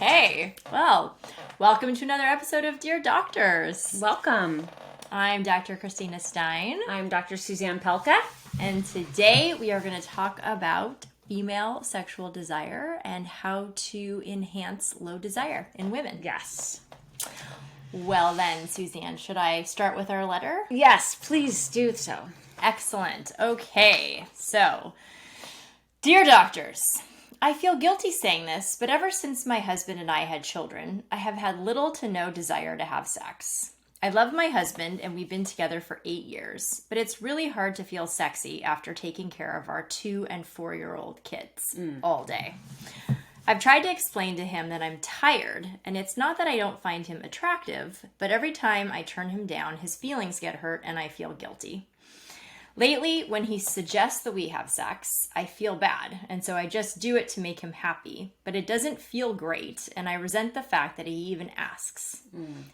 Okay, well, welcome to another episode of Dear Doctors. Welcome. I'm Dr. Christina Stein. I'm Dr. Suzanne Pelka. And today we are going to talk about female sexual desire and how to enhance low desire in women. Yes. Well then, Suzanne, should I start with our letter? Yes, please do so. Excellent. Okay, so, Dear Doctors, I feel guilty saying this, but ever since my husband and I had children, I have had little to no desire to have sex. I love my husband and we've been together for 8 years, but it's really hard to feel sexy after taking care of our 2 and 4-year-old kids all day. I've tried to explain to him that I'm tired, and it's not that I don't find him attractive, but every time I turn him down, his feelings get hurt and I feel guilty. Lately, when he suggests that we have sex, I feel bad, and so I just do it to make him happy, but it doesn't feel great, and I resent the fact that he even asks.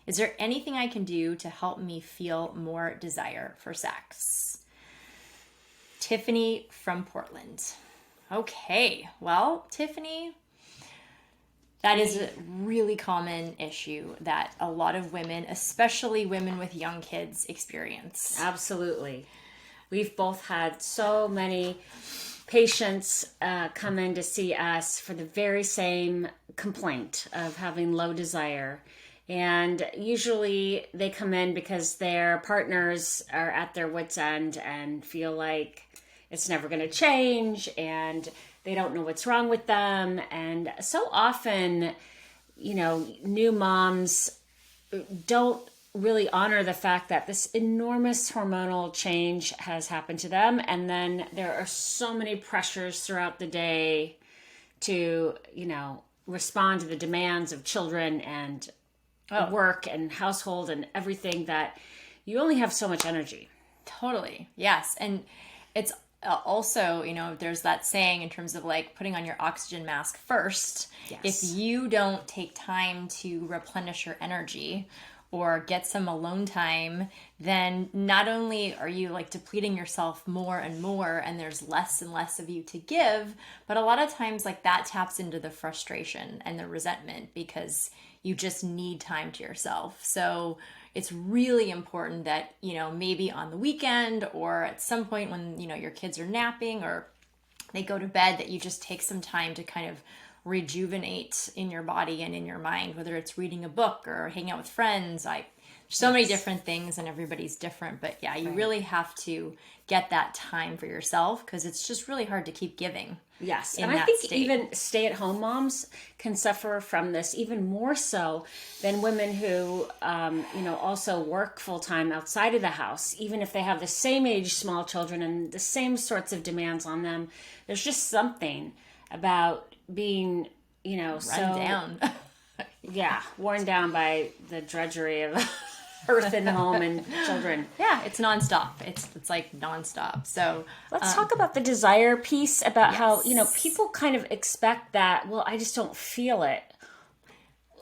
Is there anything I can do to help me feel more desire for sex? Tiffany from Portland. Okay, well, Tiffany, that is a really common issue that a lot of women, especially women with young kids, experience. Absolutely. We've both had so many patients come in to see us for the very same complaint of having low desire. And usually they come in because their partners are at their wits' end and feel like it's never going to change and they don't know what's wrong with them. And so often, new moms don't really honor the fact that this enormous hormonal change has happened to them. And then there are so many pressures throughout the day to, respond to the demands of children and work and household and everything that you only have so much energy. Totally. Yes. And it's also, there's that saying in terms of like putting on your oxygen mask first. Yes. If you don't take time to replenish your energy or get some alone time, then not only are you like depleting yourself more and more and there's less and less of you to give, but a lot of times like that taps into the frustration and the resentment because you just need time to yourself. So it's really important that, maybe on the weekend or at some point when, your kids are napping or they go to bed, that you just take some time to kind of rejuvenate in your body and in your mind, whether it's reading a book or hanging out with friends. So many different things and everybody's different, but yeah, you really have to get that time for yourself because it's just really hard to keep giving. Yes. And I think even stay-at-home moms can suffer from this even more so than women who, also work full-time outside of the house. Even if they have the same age small children and the same sorts of demands on them, there's just something about being, run down. Worn down by the drudgery of earth and home and children. Yeah, it's nonstop. It's like nonstop. So let's talk about the desire piece about how, people kind of expect that, well, I just don't feel it.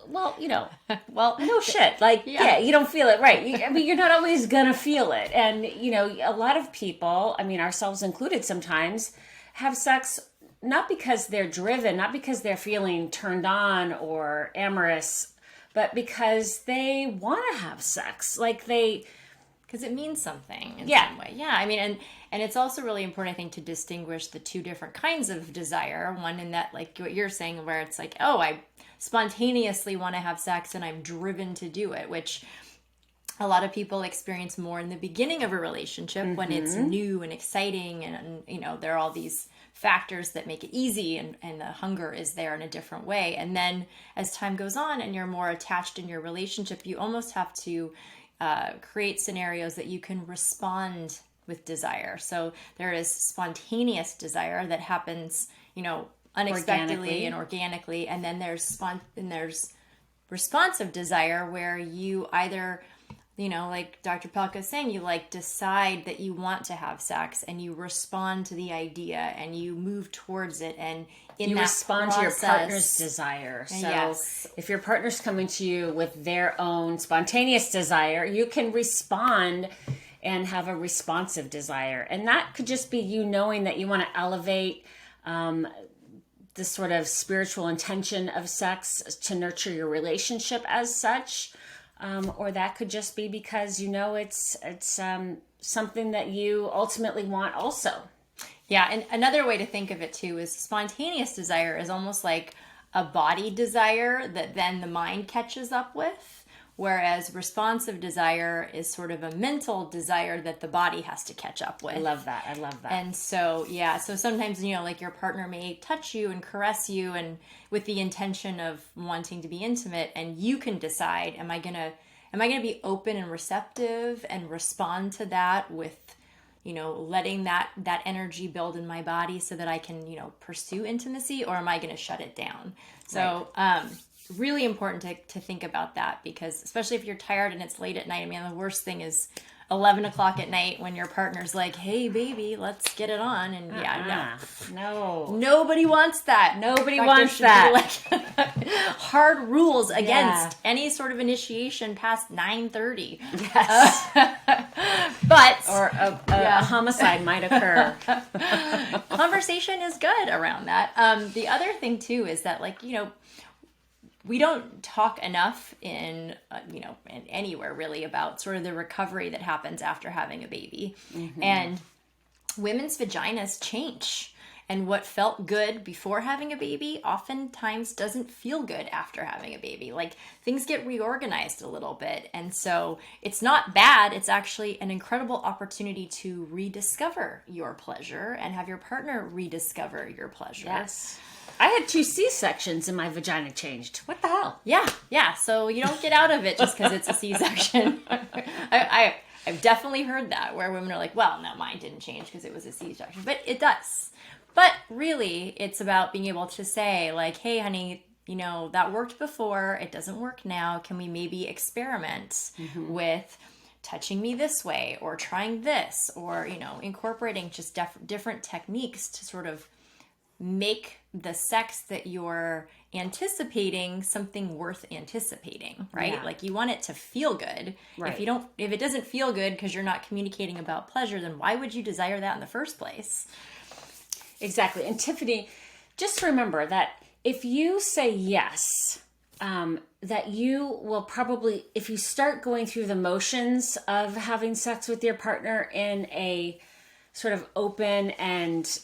Well, no shit. Like, you don't feel it, right? You're not always going to feel it. And, a lot of people, ourselves included sometimes, have sex not because they're driven, not because they're feeling turned on or amorous, but because they want to have sex. Because it means something in some way. Yeah, and it's also really important, I think, to distinguish the two different kinds of desire. One in that, like what you're saying, where it's like, oh, I spontaneously want to have sex and I'm driven to do it, which a lot of people experience more in the beginning of a relationship when it's new and exciting and, there are all these factors that make it easy and the hunger is there in a different way. And then as time goes on and you're more attached in your relationship, you almost have to create scenarios that you can respond with desire. So there is spontaneous desire that happens, unexpectedly and organically. And then there's responsive desire where you either, like Dr. Pelka is saying, you decide that you want to have sex and you respond to the idea and you move towards it. And you respond to your partner's desire. So if your partner's coming to you with their own spontaneous desire, you can respond and have a responsive desire. And that could just be you knowing that you want to elevate the sort of spiritual intention of sex to nurture your relationship as such. Or that could just be because, it's something that you ultimately want also. Yeah, and another way to think of it too is spontaneous desire is almost like a body desire that then the mind catches up with, whereas responsive desire is sort of a mental desire that the body has to catch up with. I love that. And so, so sometimes, like your partner may touch you and caress you and with the intention of wanting to be intimate, and you can decide, am I going to be open and receptive and respond to that with letting that energy build in my body so that I can, pursue intimacy, or am I going to shut it down? So, really important to think about that, because especially if you're tired and it's late at night, the worst thing is 11 o'clock at night when your partner's like, hey baby, let's get it on. And no, nobody wants that. Nobody wants that. Hard rules against any sort of initiation past 9:30. Yes. But or a homicide might occur. Conversation is good around that. The other thing too is that, we don't talk enough in anywhere really about sort of the recovery that happens after having a baby. Mm-hmm. And women's vaginas change. And what felt good before having a baby oftentimes doesn't feel good after having a baby. Things get reorganized a little bit. And so it's not bad. It's actually an incredible opportunity to rediscover your pleasure and have your partner rediscover your pleasure. Yes. I had 2 C-sections and my vagina changed. What the hell? Yeah. So you don't get out of it just because it's a C-section. I've definitely heard that, where women are like, well, no, mine didn't change because it was a C-section. But it does. But really, it's about being able to say, hey, honey, that worked before. It doesn't work now. Can we maybe experiment with touching me this way, or trying this, or, incorporating just different techniques to sort of make the sex that you're anticipating something worth anticipating, right? Yeah. You want it to feel good. Right. If it doesn't feel good because you're not communicating about pleasure, then why would you desire that in the first place? Exactly. And Tiffany, just remember that if you say yes, that you will probably, if you start going through the motions of having sex with your partner in a sort of open and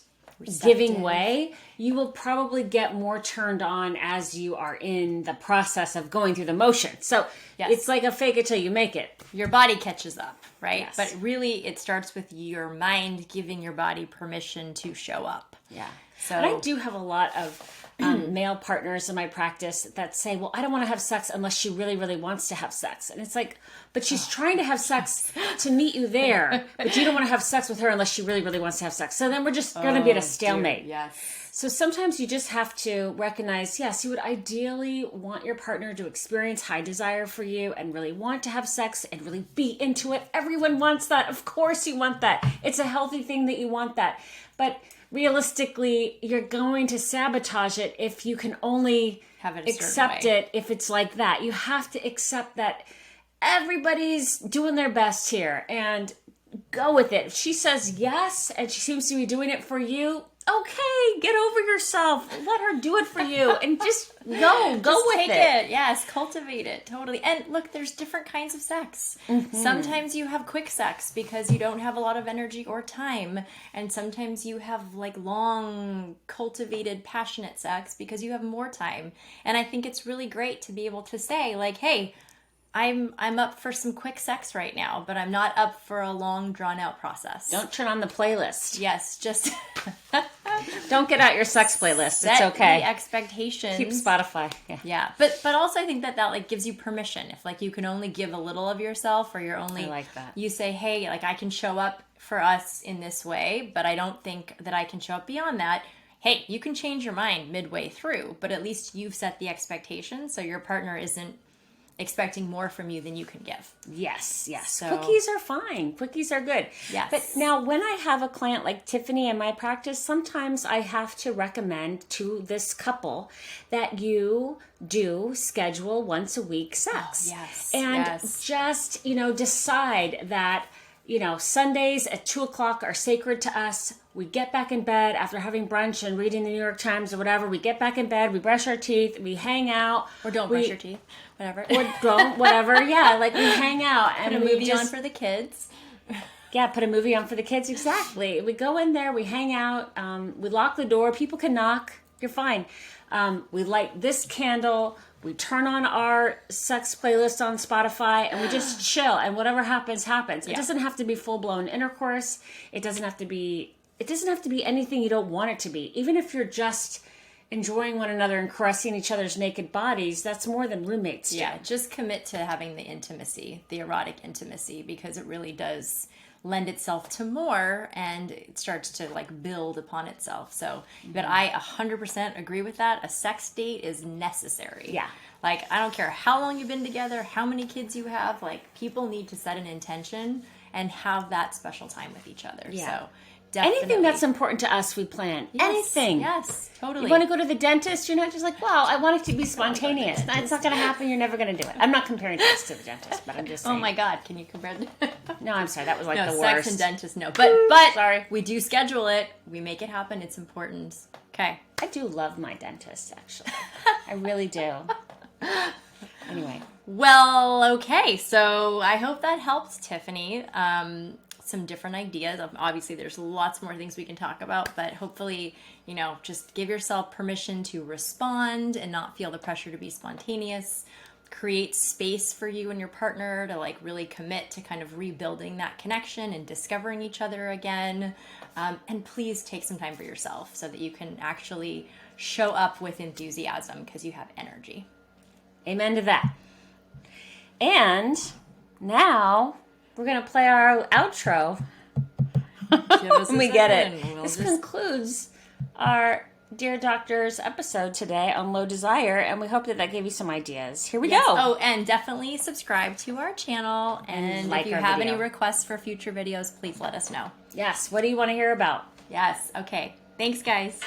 giving way, you will probably get more turned on as you are in the process of going through the motion. So It's like a fake it till you make it. Your body catches up, right? Yes. But really it starts with your mind giving your body permission to show up. Yeah. So, and I do have a lot of male partners in my practice that say, well, I don't want to have sex unless she really, really wants to have sex. And it's like, but she's trying to have sex to meet you there, but you don't want to have sex with her unless she really, really wants to have sex. So then we're just going to be at a stalemate. Dude, yes. So sometimes you just have to recognize, yes, you would ideally want your partner to experience high desire for you and really want to have sex and really be into it. Everyone wants that. Of course you want that. It's a healthy thing that you want that. But realistically, you're going to sabotage it if you can only accept it if it's like that. You have to accept that everybody's doing their best here and go with it. If she says yes and she seems to be doing it for you, okay, get over yourself. Let her do it for you and just go with take it. Yes, cultivate it. Totally. And look, there's different kinds of sex. Mm-hmm. Sometimes you have quick sex because you don't have a lot of energy or time. And sometimes you have long, cultivated, passionate sex because you have more time. And I think it's really great to be able to say, hey, I'm up for some quick sex right now, but I'm not up for a long, drawn-out process. Don't turn on the playlist. Yes, just don't get out your sex playlist. Set it's okay. The expectations. Keep Spotify. Yeah. But also I think that gives you permission. If you can only give a little of yourself, or you're only, I like that. You say, hey, I can show up for us in this way, but I don't think that I can show up beyond that. Hey, you can change your mind midway through, but at least you've set the expectation so your partner isn't expecting more from you than you can give. Yes. So, quickies are fine. Quickies are good. Yes. But now when I have a client like Tiffany in my practice, sometimes I have to recommend to this couple that you do schedule once a week sex. Oh, yes. And just, decide that Sundays at 2:00 are sacred to us. We get back in bed after having brunch and reading the New York Times or whatever. We get back in bed, we brush our teeth, we hang out. Or don't brush your teeth, whatever. Or don't, whatever. Yeah, like we hang out. And put a movie on for the kids. Yeah, put a movie on for the kids. Exactly. We go in there, we hang out, we lock the door. People can knock. You're fine. We light this candle. We turn on our sex playlist on Spotify and we just chill, and whatever happens, happens. It doesn't have to be full-blown intercourse. It doesn't have to be anything you don't want it to be. Even if you're just enjoying one another and caressing each other's naked bodies, that's more than roommates do. Yeah, just commit to having the intimacy, the erotic intimacy, because it really does lend itself to more, and it starts to like build upon itself. So, but I 100% agree with that. A sex date is necessary. Yeah. Like, I don't care how long you've been together, how many kids you have, like, people need to set an intention and have that special time with each other. Yeah. So definitely. Anything that's important to us, we plan. Yes, Anything. Yes, totally. You want to go to the dentist, you're not just like, wow, I want it to be spontaneous. It's not going to happen. You're never going to do it. I'm not comparing this to the dentist, but I'm just saying. Oh my God, can you compare? No, I'm sorry. That was like No, the sex worst. and dentist, no. But Sorry. we do schedule it. We make it happen. It's important. Okay. I do love my dentist, actually. I really do. Anyway. Well, okay. So I hope that helps, Tiffany. Some different ideas. Obviously, there's lots more things we can talk about, but hopefully, just give yourself permission to respond and not feel the pressure to be spontaneous. Create space for you and your partner to like really commit to kind of rebuilding that connection and discovering each other again. And please take some time for yourself so that you can actually show up with enthusiasm because you have energy. Amen to that. And now we're going to play our outro. When we get it. This concludes our Dear Doctors episode today on low desire, and we hope that gave you some ideas. Here we go. Oh, and definitely subscribe to our channel. And like if you our have video. any requests for future videos, please let us know. Yes. What do you want to hear about? Yes. Okay. Thanks, guys.